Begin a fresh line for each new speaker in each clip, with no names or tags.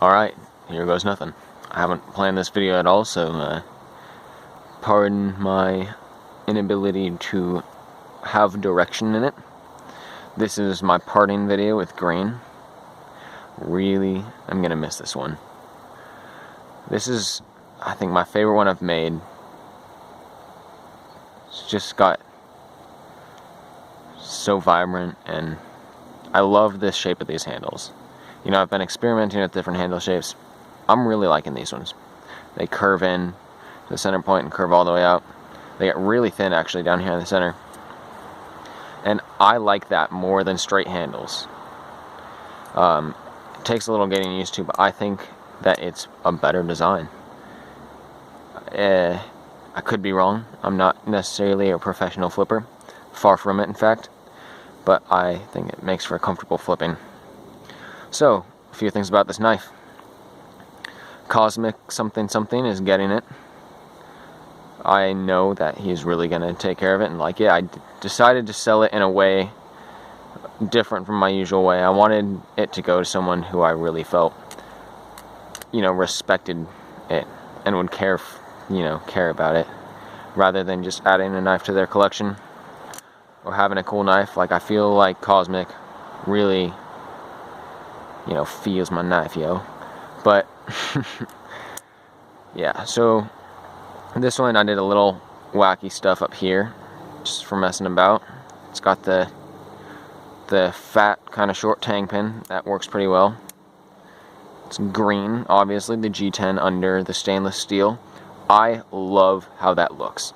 Alright, here goes nothing. I haven't planned this video at all, so pardon my inability to have direction in it. This is my parting video with grain. Really, I'm gonna miss this one. This is, I think, my favorite one I've made. It's just got so vibrant, and I love this shape of these handles. You know, I've been experimenting with different handle shapes. I'm really liking these ones. They curve in to the center point and curve all the way out. They get really thin actually down here in the center. And I like that more than straight handles. It takes a little getting used to, but I think that it's a better design. I could be wrong. I'm not necessarily a professional flipper. Far from it, in fact. But I think it makes for comfortable flipping. So, a few things about this knife. Cosmic something something is getting it. I know that he's really going to take care of it and like it. I decided to sell it in a way different from my usual way. I wanted it to go to someone who I really felt, respected it and would care about it, rather than just adding a knife to their collection or having a cool knife. Like, I feel like Cosmic really feels my knife, but yeah. So this one, I did a little wacky stuff up here just for messing about. It's got the fat kind of short tang pin that works pretty well. It's green, obviously, the G10 under the stainless steel. I love how that looks,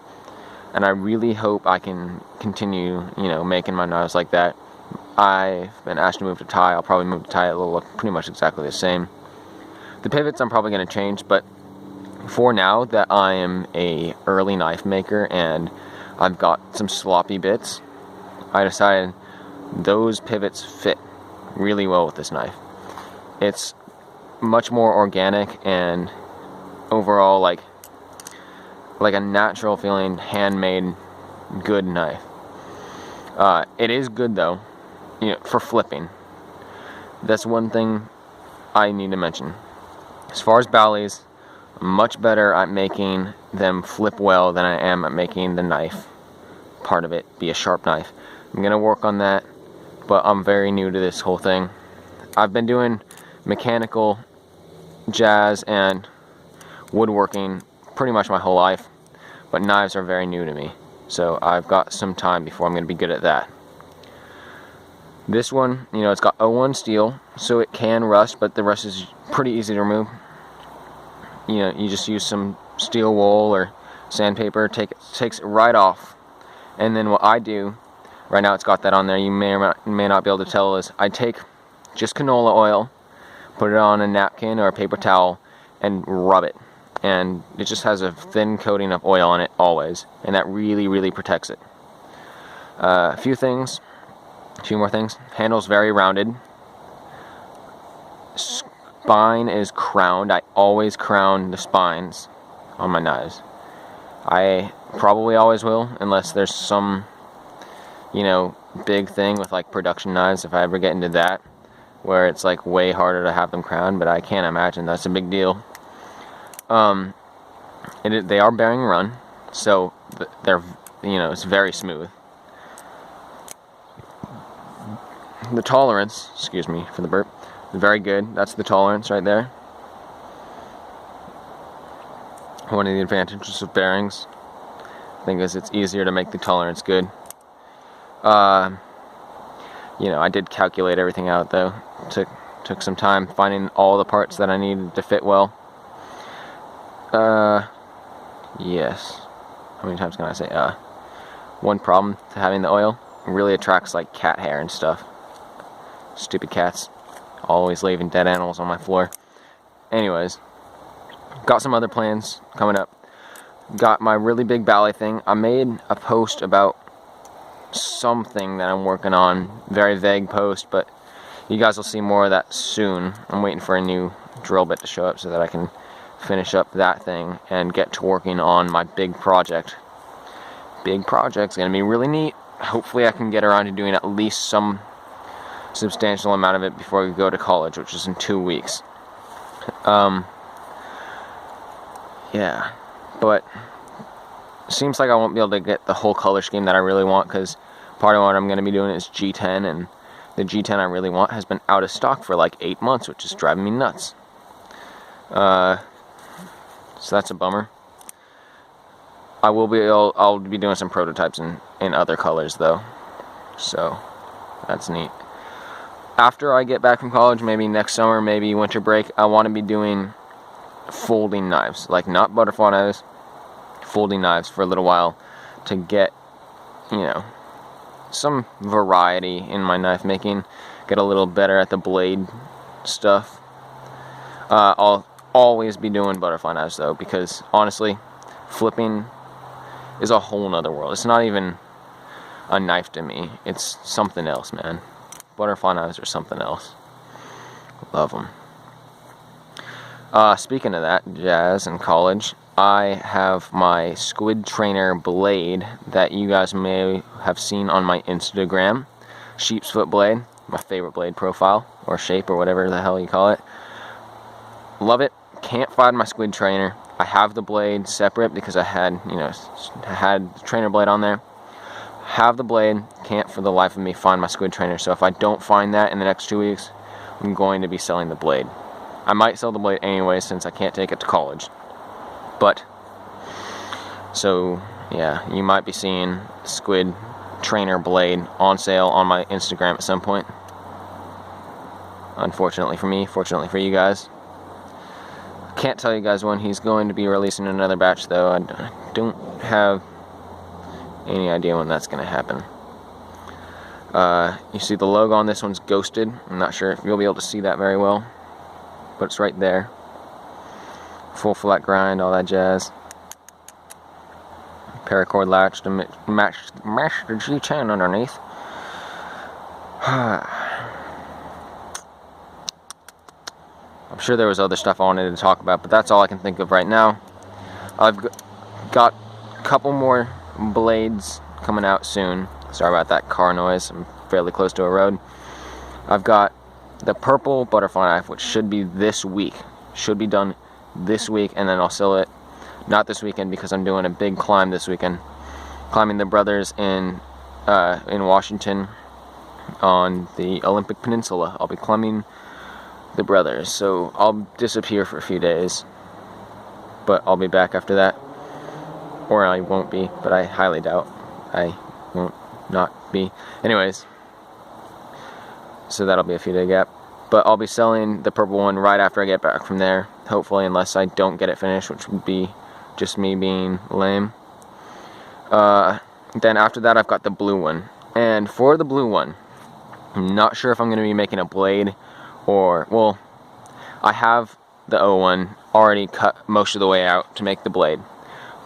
and I really hope I can continue making my knives like that. I've been asked to move to Thai. I'll probably move to Thai. It'll look pretty much exactly the same. The pivots I'm probably going to change, but for now that I am a early knife maker and I've got some sloppy bits, I decided those pivots fit really well with this knife. It's much more organic and overall like a natural feeling, handmade, good knife. It is good though, for flipping. That's one thing I need to mention. As far as ballys, I'm much better at making them flip well than I am at making the knife part of it be a sharp knife. I'm gonna work on that, but I'm very new to this whole thing. I've been doing mechanical jazz and woodworking pretty much my whole life, but knives are very new to me, so I've got some time before I'm gonna be good at that. This one, it's got O1 steel, so it can rust, but the rust is pretty easy to remove. You just use some steel wool or sandpaper, takes it right off. And then what I do, right now it's got that on there, you may or may not be able to tell, is I take just canola oil, put it on a napkin or a paper towel, and rub it. And it just has a thin coating of oil on it always, and that really, really protects it. A few more things. Handle's very rounded. Spine is crowned. I always crown the spines on my knives. I probably always will, unless there's some, big thing with like production knives, if I ever get into that, where it's like way harder to have them crowned, but I can't imagine that's a big deal. They are bearing run, so they're, it's very smooth. The tolerance, excuse me for the burp, very good. That's the tolerance right there. One of the advantages of bearings, I think, is it's easier to make the tolerance good. I did calculate everything out though. Took some time finding all the parts that I needed to fit well. Yes. How many times can I say one problem to having the oil, it really attracts like cat hair and stuff. Stupid cats, always leaving dead animals on my floor. Anyways, got some other plans coming up. Got my really big bally thing. I made a post about something that I'm working on, very vague post, but you guys will see more of that soon. I'm waiting for a new drill bit to show up so that I can finish up that thing and get to working on my big project. Big project's gonna be really neat. Hopefully I can get around to doing at least some substantial amount of it before we go to college, which is in 2 weeks. Yeah, but seems like I won't be able to get the whole color scheme that I really want, because part of what I'm going to be doing is G10, and the G10 I really want has been out of stock for like 8 months, which is driving me nuts. So that's a bummer. I'll be doing some prototypes in other colors though, so that's neat. After I get back from college, maybe next summer, maybe winter break, I want to be doing folding knives, like not butterfly knives, folding knives for a little while, to get, you know, some variety in my knife making, get a little better at the blade stuff. I'll always be doing butterfly knives though, because honestly, flipping is a whole nother world. It's not even a knife to me, it's something else, man. Butterfly knives are something else. Love them. Speaking of that jazz in college, I have my squid trainer blade that you guys may have seen on my Instagram. Sheep's foot blade, my favorite blade profile, or shape, or whatever the hell you call it. Love it. Can't find my squid trainer. I have the blade separate because I had the trainer blade on there. Have the blade, can't for the life of me find my squid trainer. So if I don't find that in the next 2 weeks, I'm going to be selling the blade. I might sell the blade anyway since I can't take it to college. But, so yeah, you might be seeing squid trainer blade on sale on my Instagram at some point. Unfortunately for me, fortunately for you guys. Can't tell you guys when he's going to be releasing another batch though. I don't have any idea when that's going to happen. You see the logo on this one's ghosted. I'm not sure if you'll be able to see that very well, but it's right there. Full flat grind, all that jazz. Paracord latch to match the G10 underneath. I'm sure there was other stuff I wanted to talk about, but that's all I can think of right now. I've got a couple more blades coming out soon. Sorry about that car noise. I'm fairly close to a road. I've got the purple butterfly knife, which should be this week. Should be done this week, and then I'll sell it. Not this weekend because I'm doing a big climb this weekend. Climbing the Brothers in Washington on the Olympic Peninsula. I'll be climbing the Brothers, so I'll disappear for a few days, but I'll be back after that. Or I won't be, but I highly doubt I won't not be. Anyways, so that'll be a few day gap. But I'll be selling the purple one right after I get back from there, hopefully, unless I don't get it finished, which would be just me being lame. Then after that, I've got the blue one. And for the blue one, I'm not sure if I'm going to be making a blade or, well, I have the O1 already cut most of the way out to make the blade.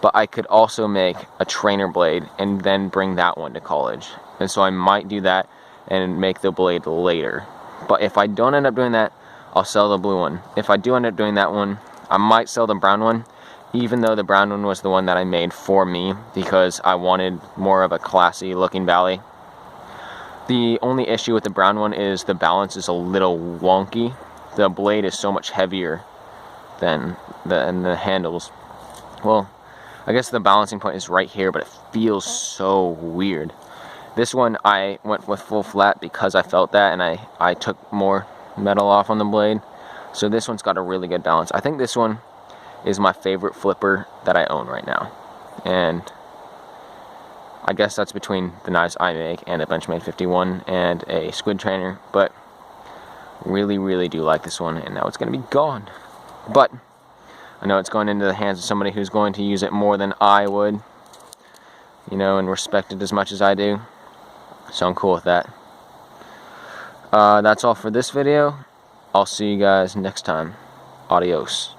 But I could also make a trainer blade and then bring that one to college. And so I might do that and make the blade later. But if I don't end up doing that, I'll sell the blue one. If I do end up doing that one, I might sell the brown one, even though the brown one was the one that I made for me because I wanted more of a classy looking valley. The only issue with the brown one is the balance is a little wonky. The blade is so much heavier than the handles. Well, I guess the balancing point is right here, but it feels so weird. This one I went with full flat because I felt that, and I took more metal off on the blade. So this one's got a really good balance. I think this one is my favorite flipper that I own right now. And I guess that's between the knives I make and a Benchmade 51 and a squid trainer. But really, really do like this one, and now it's going to be gone. But I know it's going into the hands of somebody who's going to use it more than I would, you know, and respect it as much as I do. So I'm cool with that. That's all for this video. I'll see you guys next time. Adios.